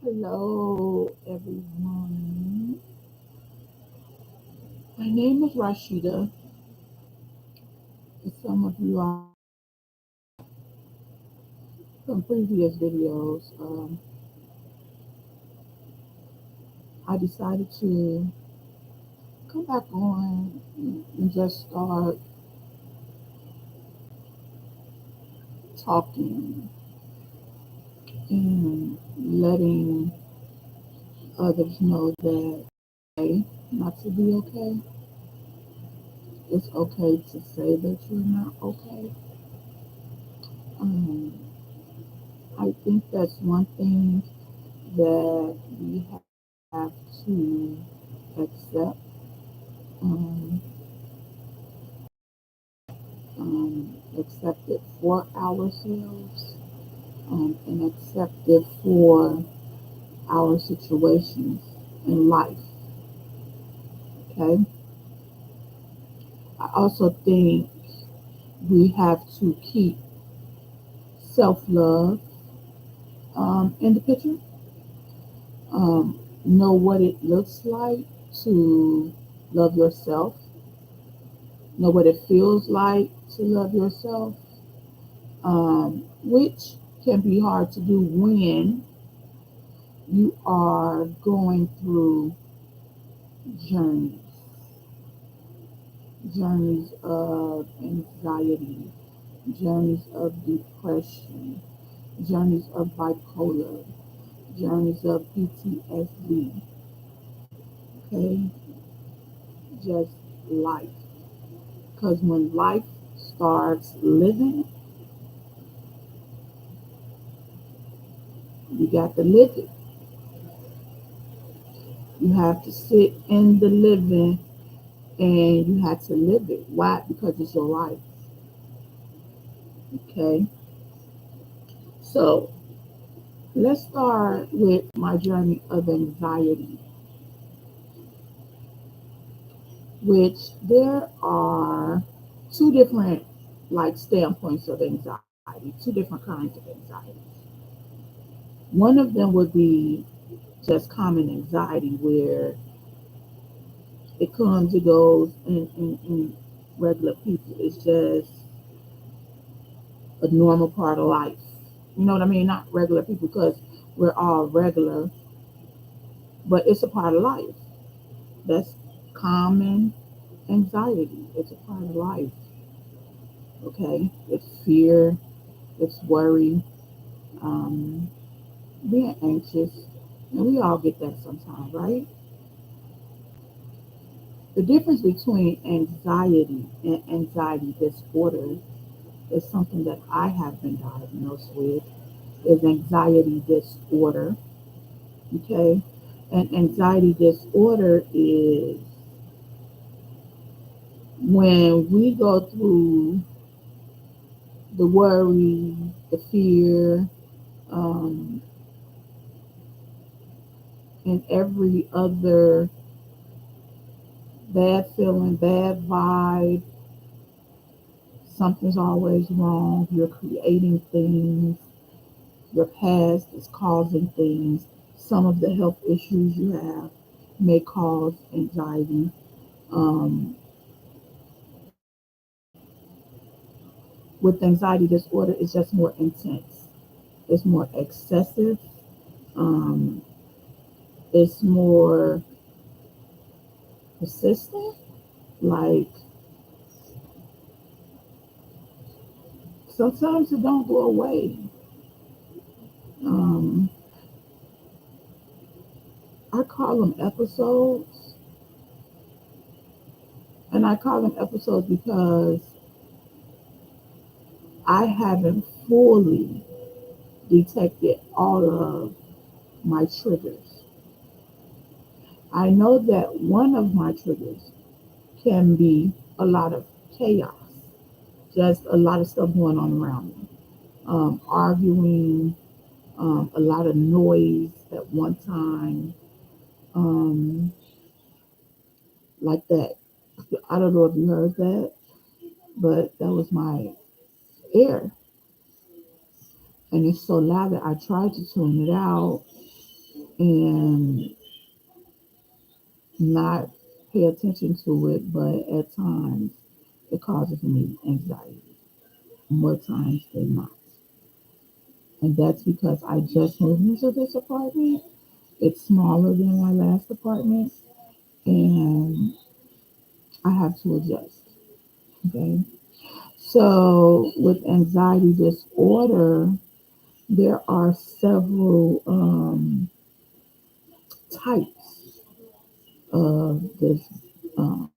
Hello, everyone. My name is Rashida. As some of you are from previous videos, I decided to come back on and just start talking and letting others know that hey, not to be okay. It's okay to say that you're not okay. Um, I think that's one thing that we have to accept, um, accept it for ourselves, and accept it for our situations in life. Okay. I also think we have to keep self love in the picture. Know what it looks like to love yourself. Know what it feels like to love yourself, which can be hard to do when you are going through journeys, journeys of anxiety, journeys of depression, journeys of bipolar, journeys of PTSD, okay? Just life. Because when life starts living, you got to live it. You have to sit in the living and you have to live it. Why? Because it's your life, okay? So let's start with my journey of anxiety, which there are two different like standpoints of anxiety, two different kinds of anxiety. One of them would be just common anxiety where it comes, it goes in regular people. It's just a normal part of life. You know what I mean? Not regular people because we're all regular, but it's a part of life. That's common anxiety. It's a part of life. Okay, it's fear, it's worry, um, being anxious, and we all get that sometimes, right? The difference between anxiety and anxiety disorder is something that I have been diagnosed with is anxiety disorder. Okay, and anxiety disorder is when we go through the worry, the fear, um, and every other bad feeling, bad vibe. Something's always wrong. You're creating things. Your past is causing things. Some of the health issues you have may cause anxiety. Um, with anxiety disorder, it's just more intense. It's more excessive. Um, it's more persistent. Like sometimes it don't go away. Um, I call them episodes, and I call them episodes because I haven't fully detected all of my triggers. I know that one of my triggers can be a lot of chaos, just a lot of stuff going on around me, arguing, a lot of noise at one time, um, like that. I don't know if you heard that, but that was my air. And it's so loud that I tried to tune it out, and not pay attention to it, but at times it causes me anxiety, more times than not. And that's because I just moved into this apartment. It's smaller than my last apartment, and I have to adjust. Okay. So, with anxiety disorder, there are several types of this um,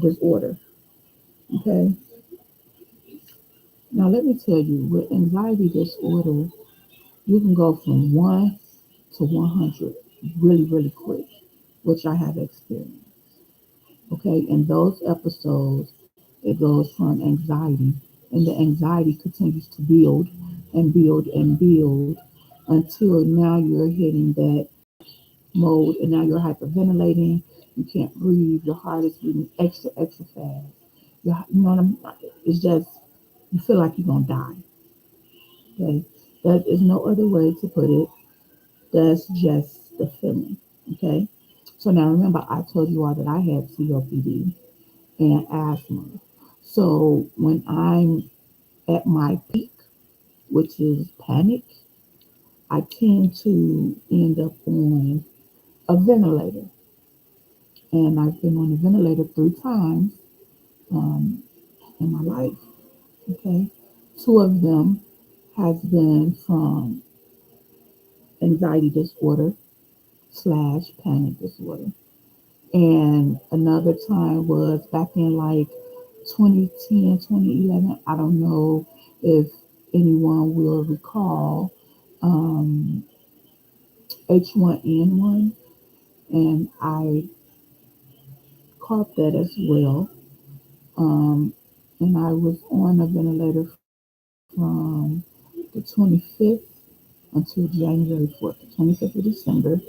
disorder. Okay. Now, let me tell you, with anxiety disorder, you can go from 1 to 100 really, really quick, which I have experienced. Okay. In those episodes, it goes from anxiety, and the anxiety continues to build and build and build until now you're hitting that mode, and now you're hyperventilating. You can't breathe. Your heart is beating extra, extra fast. You know what I'm? It's just you feel like you're gonna die. Okay, that is no other way to put it. That's just the feeling. Okay, so now remember, I told you all that I had COPD and asthma. So when I'm at my peak, which is panic, I tend to end up on a ventilator. And I've been on a ventilator 3 times um, in my life. Okay. Two of them has been from anxiety disorder slash panic disorder. And another time was back in like 2010, 2011. I don't know if anyone will recall H1N1. And I caught that as well. Um, and I was on a ventilator from the 25th until January 4th, the 25th of December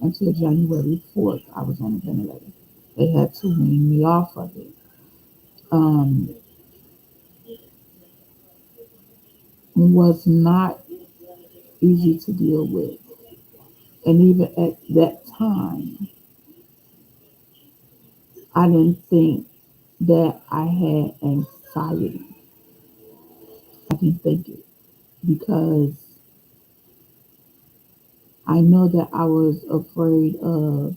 until January 4th, I was on a ventilator. They had to wean me off of it. Um, was not easy to deal with. And even at that time, I didn't think that I had anxiety. I didn't think it because I know that I was afraid of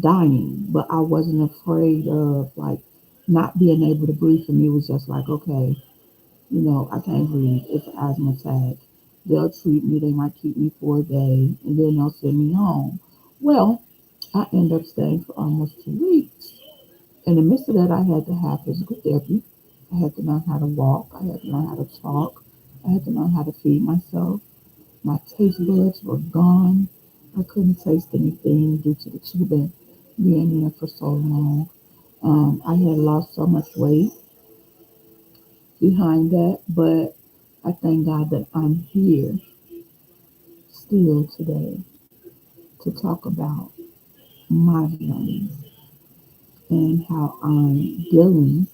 dying, but I wasn't afraid of like not being able to breathe. For me, it was just like, okay, I can't breathe. It's an asthma attack. They'll treat me. They might keep me for a day, and then they'll send me home. Well, I end up staying for almost 2 weeks. In the midst of that, I had to have physical therapy. I had to learn how to walk. I had to learn how to talk. I had to learn how to feed myself. My taste buds were gone. I couldn't taste anything due to the tubing being there for so long. I had lost so much weight behind that, but I thank God that I'm here still today to talk about my journey and how I'm dealing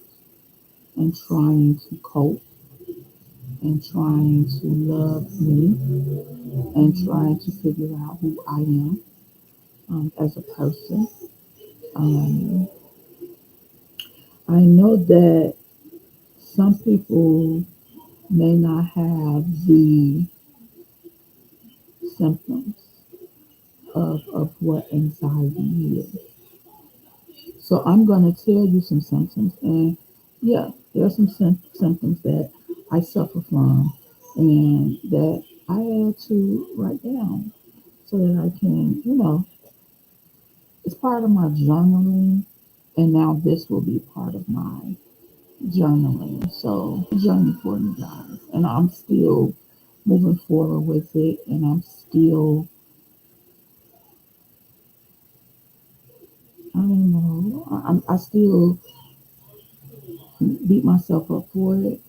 and trying to cope and trying to love me and trying to figure out who I am as a person. Um, I know that some people may not have the symptoms of what anxiety is. So I'm going to tell you some symptoms. And yeah, there are some symptoms that I suffer from and that I had to write down so that I can, it's part of my journaling. And now this will be part of my journaling. So journey for me guys. And I'm still moving forward with it and I'm still I don't know. I still beat myself up for it.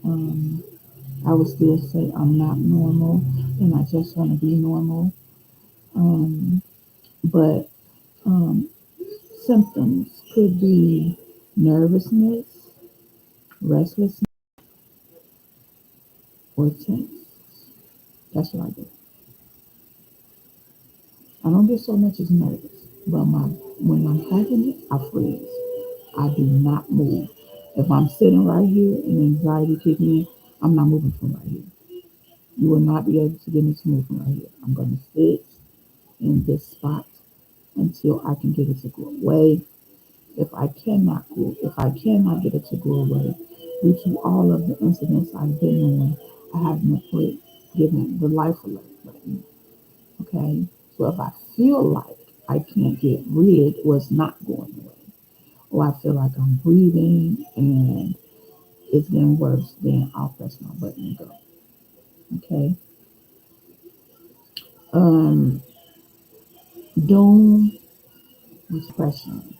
Um, I would still say I'm not normal and I just want to be normal. Um, but um, symptoms could be nervousness, restlessness, or tense. That's what I do. I don't get so much as nervous, but when I'm having it, I freeze. I do not move. If I'm sitting right here and anxiety kicks in, I'm not moving from right here. You will not be able to get me to move from right here. I'm going to sit in this spot until I can get it to go away. If I cannot get it to go away, due to all of the incidents I've been in, I have been given the life alert button. Okay, so if I feel like I can't get rid or it's not going away, or I feel like I'm breathing and it's getting worse, then I'll press my button and go. Okay. Um, doom, depression,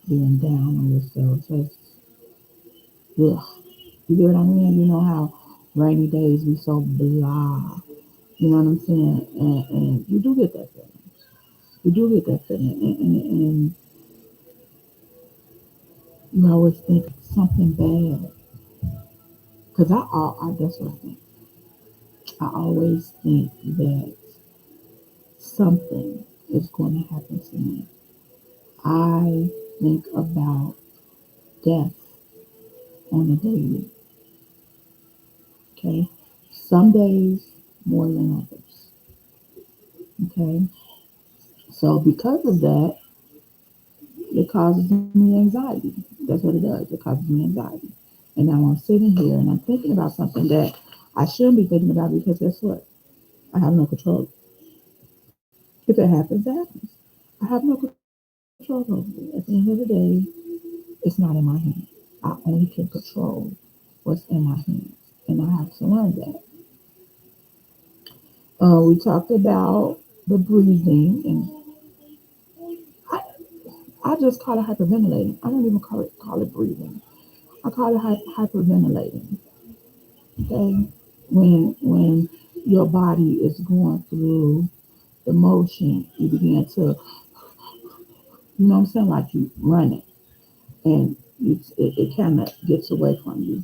being down on yourself, just ugh. You get what I mean? You know how rainy days be so blah. You know what I'm saying? And you do get that feeling. You do get that feeling, and you always think something bad. Cause I that's what I think. I always think that something is going to happen to me. I think about death on a daily. Okay, some days more than others. Okay, so because of that, it causes me anxiety. That's what it does. It causes me anxiety. And now I'm sitting here and I'm thinking about something that I shouldn't be thinking about because guess what? I have no control. If it happens, it happens. I have no control over it. At the end of the day, it's not in my hands. I only can control what's in my hands. And I have to learn that. We talked about the breathing, and I, I just call it hyperventilating. I don't even call it breathing. I call it hyperventilating. Okay, when your body is going through the motion, you begin to, you know what I'm saying, like you run it, and it kind of gets away from you.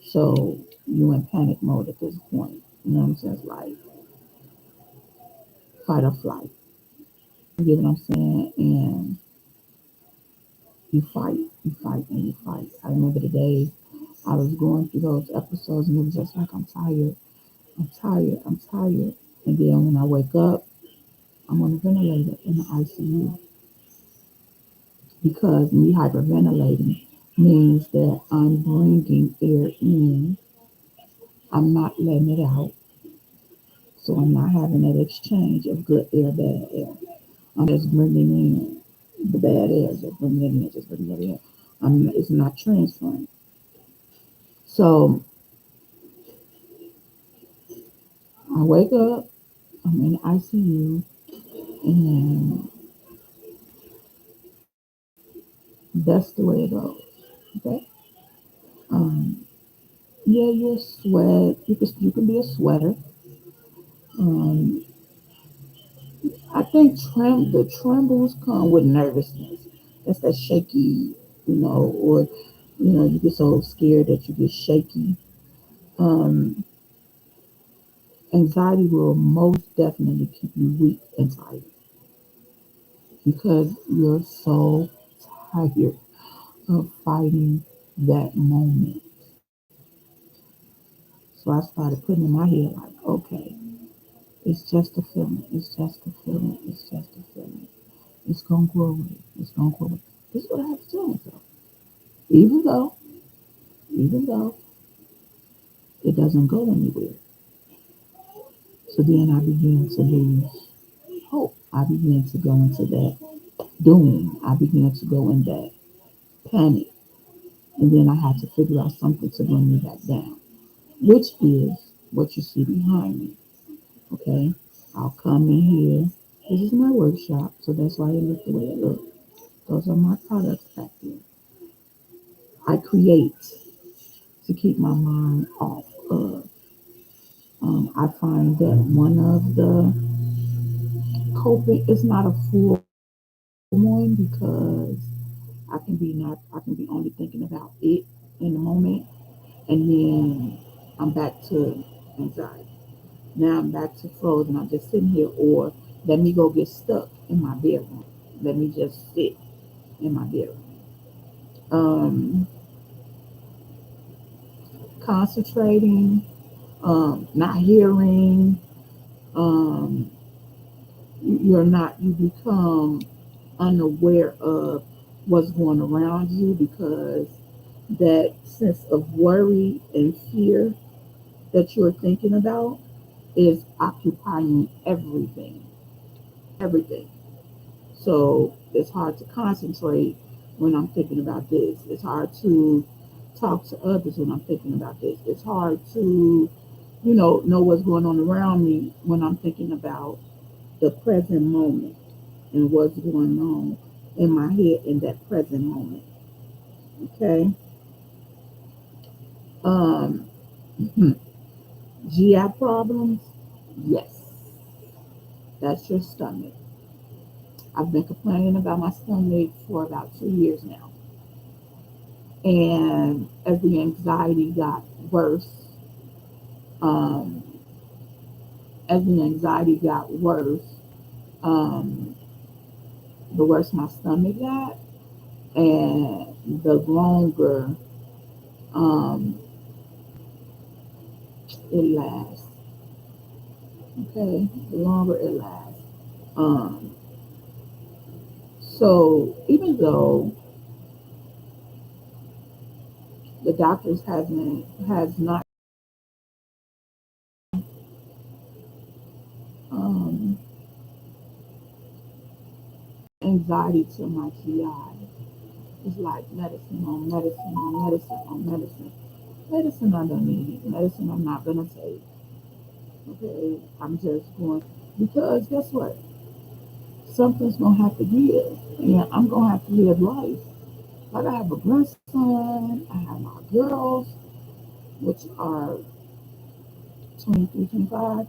So you in panic mode at this point. You know what I'm saying? It's like fight or flight. You get what I'm saying? And and you fight. I remember the days I was going through those episodes, and it was just like I'm tired. And then when I wake up, I'm on a ventilator in the ICU because me hyperventilating means that I'm bringing air in, I'm not letting it out, so I'm not having that exchange of good air, bad air. I'm just bringing in the bad air, just bringing it in, just bringing it in. It's not transferring. So I wake up, I'm in the ICU, and that's the way it goes. Okay. Um, yeah, you sweat. You can be a sweater. Um, I think the trembles come with nervousness. That's that shaky, or you get so scared that you get shaky. Um, Anxiety will most definitely keep you weak and tired because you're so tired of fighting that moment. So I started putting in my head like, okay, it's just a feeling. It's just a feeling. It's just a feeling. It's gonna go away. It's gonna go away. This is what I have to tell myself. Even though, even though it doesn't go anywhere. So then I began to lose hope. I began to go into that doom. I began to go in that panic. And then I had to figure out something to bring me back down, which is what you see behind me. Okay? I'll come in here. This is my workshop, so that's why it looked the way it looked. Those are my products back there. I create to keep my mind off of. I find that one of the coping is not a full one because I can be only thinking about it in the moment, and then I'm back to anxiety. Now I'm back to frozen. I'm just sitting here, or Let me go get stuck in my bedroom. Let me just sit in my bedroom. Um, Concentrating, not hearing, um, you become unaware of what's going around you because that sense of worry and fear that you're thinking about is occupying everything. So it's hard to concentrate when I'm thinking about this. It's hard to talk to others when I'm thinking about this. It's hard to, know what's going on around me when I'm thinking about the present moment and what's going on in my head in that present moment. Okay. Um, GI problems, yes, that's your stomach. I've been complaining about my stomach for about 2 years now. And as the anxiety got worse, um, as the anxiety got worse, um, the worse my stomach got, and the longer um, it lasts. Okay, the longer it lasts. Um, so even though the doctors hasn't has not um, anxiety to my GI, it's like medicine on medicine on medicine on medicine. Medicine I don't need. Medicine I'm not gonna take. Okay, I'm just going because guess what? Something's gonna have to give, and I'm gonna have to live life. Like I have a grandson, I have my girls, which are 23, 25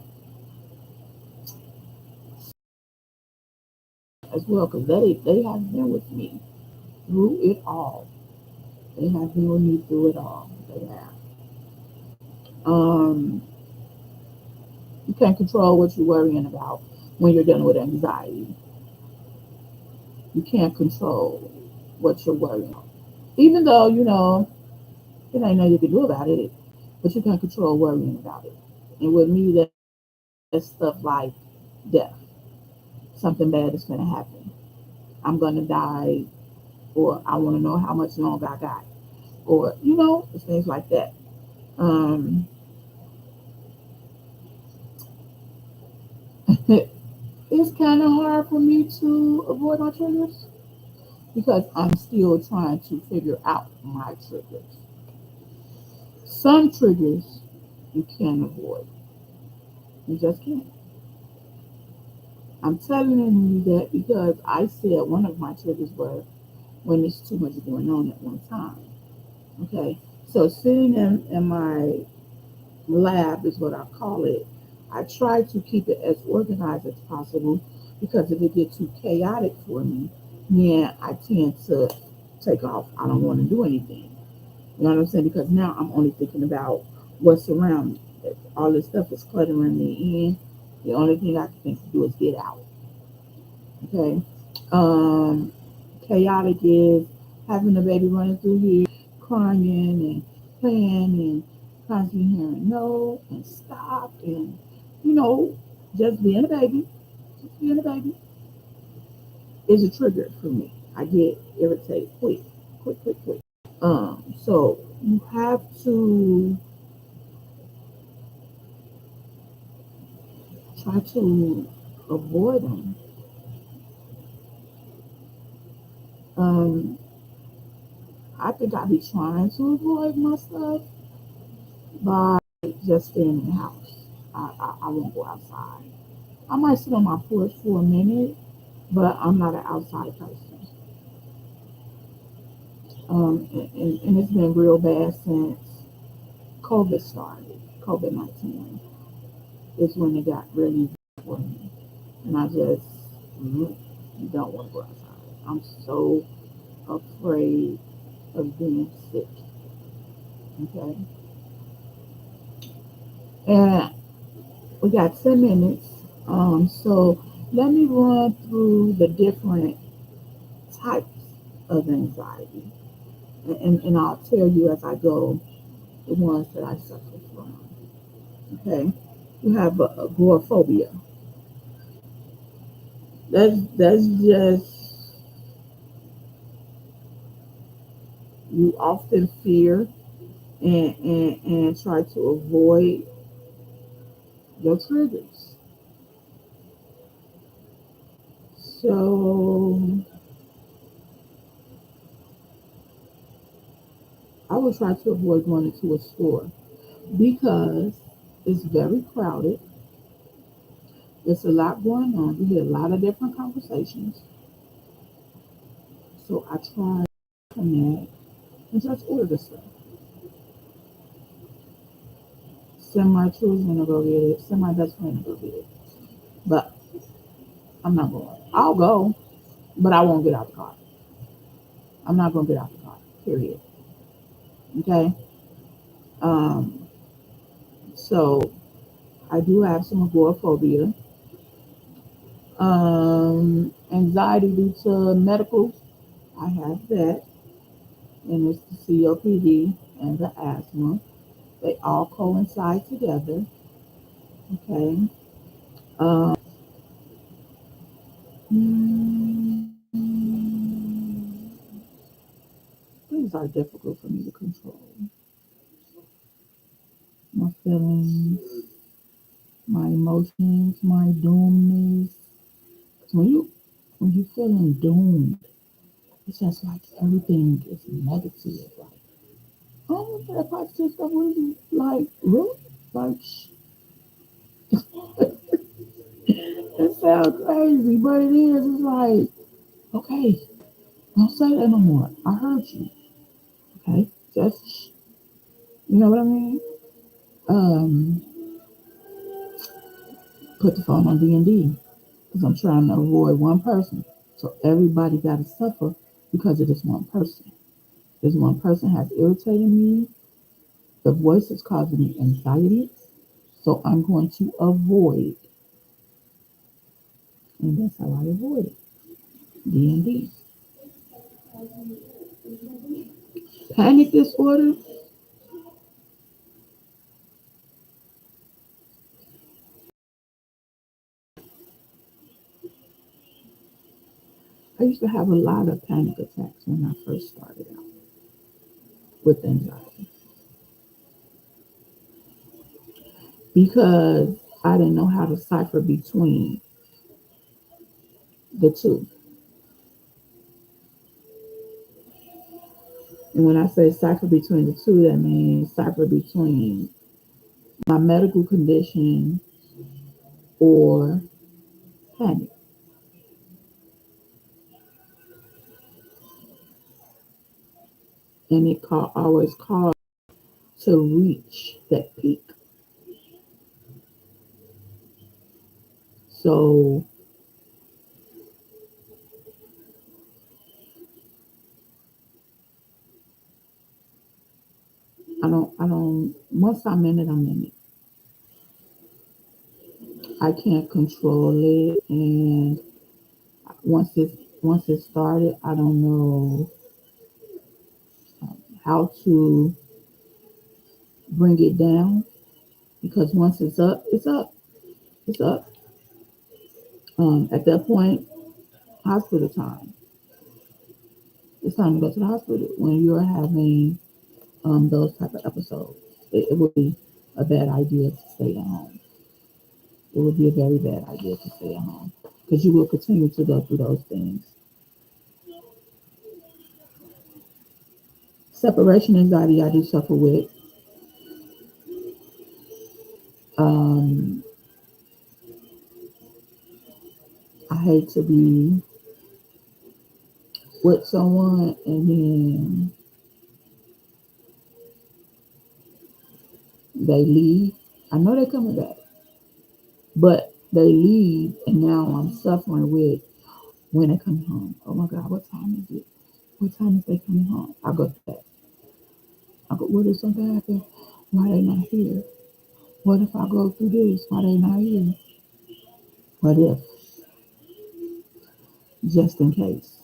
as well, because they have been with me through it all. They have been with me through it all. They have. Um, you can't control what you're worrying about when you're dealing with anxiety. You can't control what you're worrying about. Even though, it ain't nothing you can do about it, but you can't control worrying about it. And with me, that's stuff like death. Something bad is going to happen. I'm going to die, or I want to know how much longer I got, or, it's things like that. Um, it's kind of hard for me to avoid my triggers because I'm still trying to figure out my triggers. Some triggers you can't avoid. You just can't. I'm telling you that because I said one of my triggers were when there's too much going on at one time. Okay. So sitting in my lab is what I call it. I try to keep it as organized as possible because if it gets too chaotic for me, then I tend to take off. I don't want to do anything. You know what I'm saying? Because now I'm only thinking about what's around me. All this stuff is cluttering me in. The only thing I can think to do is get out. Okay. Um, Chaotic is having a baby running through here, crying and playing and constantly hearing no and stop and you know just being a baby, just being a baby is a trigger for me. I get irritated quick. So you have to try to avoid them. Um, I think I be trying to avoid my stuff by just staying in the house. I won't go outside. I might sit on my porch for a minute, but I'm not an outside person. And it's been real bad since COVID started. COVID-19 is when it got really bad for me. And I just don't want to go outside. I'm so afraid of being sick. Okay. And we got 10 minutes. So Let me run through the different types of anxiety, and I'll tell you as I go the ones that I suffer from. Okay, you have agoraphobia. That's just you often fear and try to avoid your triggers. So I would try to avoid going into a store because it's very crowded. There's a lot going on. You hear a lot of different conversations. So I try to connect and just order the stuff. Send my children to go get it. Send my best friend to go get it. But I'm not going. I'll go, but I won't get out the car. I'm not going to get out the car. Period. Okay. Um. So I do have some agoraphobia. Anxiety due to medical. I have that, and it's the COPD and the asthma. They all coincide together. Okay. Things are difficult for me to control. My feelings, my emotions, my doomness. 'Cause when you feeling doomed, it's just like everything is negative. Like, oh, that positive stuff. What is it? Like, really? Like, it sounds crazy, but it is. It's like, okay, don't say that no more. I heard you. Okay, just you know what I mean. Um, put the phone on D&D because I'm trying to avoid one person. So everybody got to suffer because of this one person. This one person has irritated me. The voice is causing me anxiety. So I'm going to avoid, and that's how I avoid it. D&D. Panic disorder. I used to have a lot of panic attacks when I first started out with anxiety because I didn't know how to cipher between the two. And when I say cipher between the two, that means cipher between my medical condition or panic. And always caused to reach that peak. So once I'm in it. I can't control it. And once it started, I don't know how to bring it down because once it's up, it's up. It's up. At that point, hospital time. It's time to go to the hospital when you're having those type of episodes. It would be a bad idea to stay at home. It would be a very bad idea to stay at home because you will continue to go through those things. Separation anxiety, I do suffer with. Um, I hate to be with someone and then they leave. I know they're coming back, but they leave, and now I'm suffering with when they come home. Oh my God, what time is it? What time is they coming home? I go to that. I go, what if something happen? Why they not here? What if I go through this? Why they not here? What if? just in case.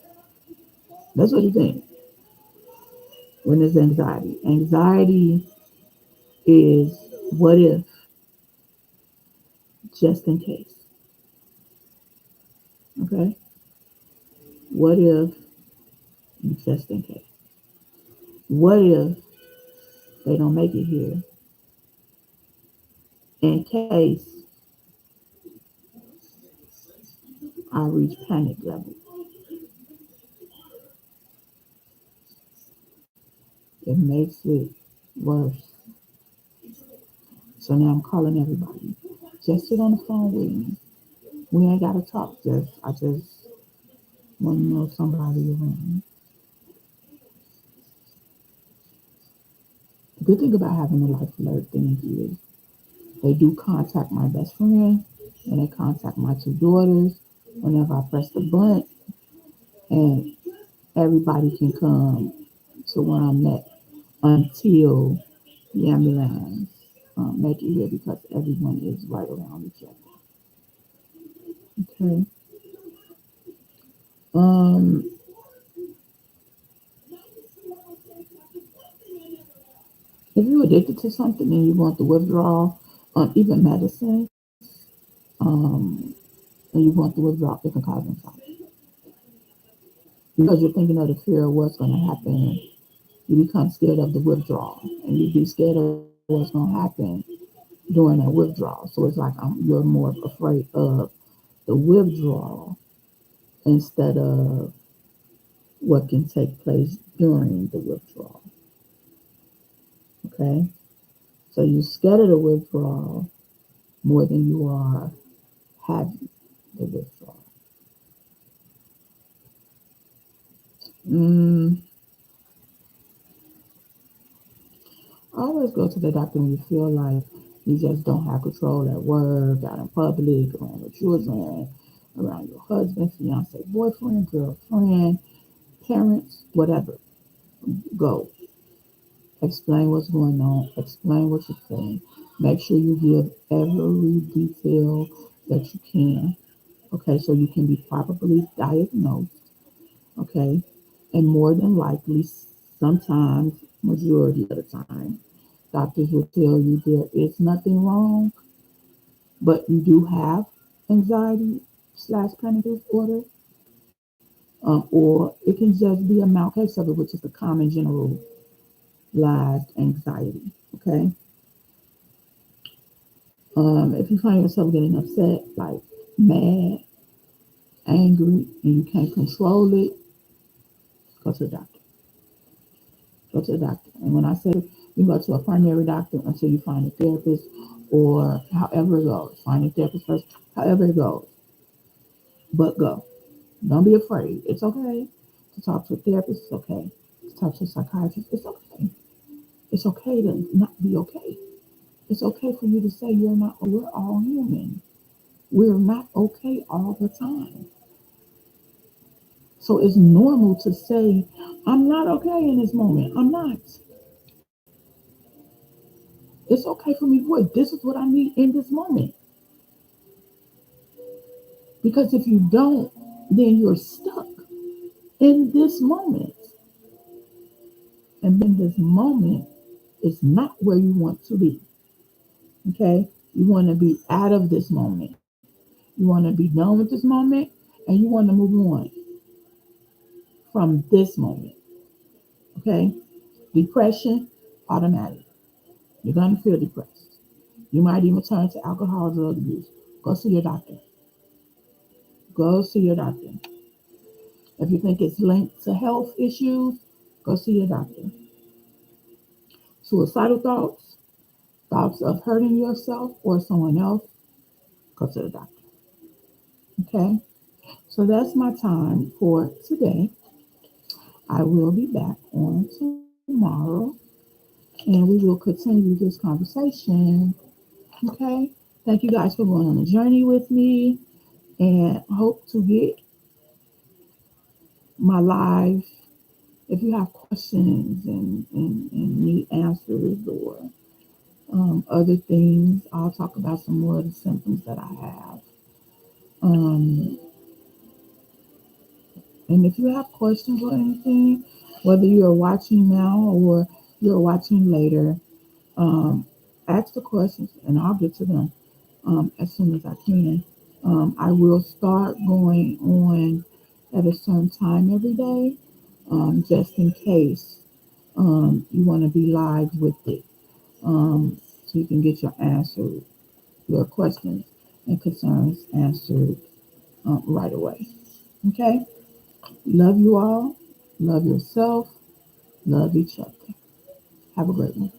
That's what you think when there's anxiety. Anxiety is what if, just in case. Okay? What if, just in case? What if they don't make it here in case I reach panic level? It makes it worse. So now I'm calling everybody. Just sit on the phone with me. We ain't gotta talk. I just want to know somebody around. The good thing about having a life alert thing is they do contact my best friend and they contact my two daughters whenever I press the button, and everybody can come to where I'm at until the ambulance make it here because everyone is right around each other. Okay. Um, if you're addicted to something and you want the withdrawal, even medicine, um, and you want the withdrawal, it can cause anxiety because you're thinking of the fear of what's going to happen. You become scared of the withdrawal, and you be scared of what's going to happen during that withdrawal. So it's like you're more afraid of the withdrawal instead of what can take place during the withdrawal. Okay, so you're scared of the withdrawal more than you are having the withdrawal. Mm, always go to the doctor when you feel like you just don't have control at work, out in public, around your children, around your husband, fiance, boyfriend, girlfriend, parents, whatever. Go. Explain what's going on. Explain what you're saying. Make sure you give every detail that you can. Okay, so you can be properly diagnosed. Okay, and more than likely, sometimes, majority of the time, doctors will tell you there is nothing wrong, but you do have anxiety slash panic disorder, or it can just be a mild case of it, which is the common generalized anxiety. Okay, if you find yourself getting upset, like mad, angry, and you can't control it, go to the doctor. Go to the doctor. And when I say you go to a primary doctor until you find a therapist, or however it goes, find a therapist first, however it goes, but go. Don't be afraid. It's okay to talk to a therapist. It's okay to talk to a psychiatrist. It's okay. It's okay to not be okay. It's okay for you to say you're not. We're all human. We're not okay all the time. So it's normal to say, I'm not okay in this moment. I'm not. It's okay for me to voice. This is what I need in this moment. Because if you don't, then you're stuck in this moment. And then this moment is not where you want to be. Okay? You want to be out of this moment. You want to be done with this moment and you want to move on from this moment. Okay? Depression, automatic. You're going to feel depressed. You might even turn to alcohol or drug abuse. Go see your doctor. Go see your doctor. If you think it's linked to health issues, go see your doctor. Suicidal thoughts, thoughts of hurting yourself or someone else, go to the doctor. Okay? So that's my time for today. I will be back on tomorrow and we will continue this conversation. Okay? Thank you guys for going on a journey with me and hope to get my live. If you have questions and need answers or other things, I'll talk about some more of the symptoms that I have. Um, And if you have questions or anything, whether you are watching now or you're watching later, um, ask the questions and I'll get to them as soon as I can. I will start going on at a certain time every day, just in case you want to be live with it, so you can get your questions and concerns answered right away. Okay? Love you all. Love yourself. Love each other. Have a great one.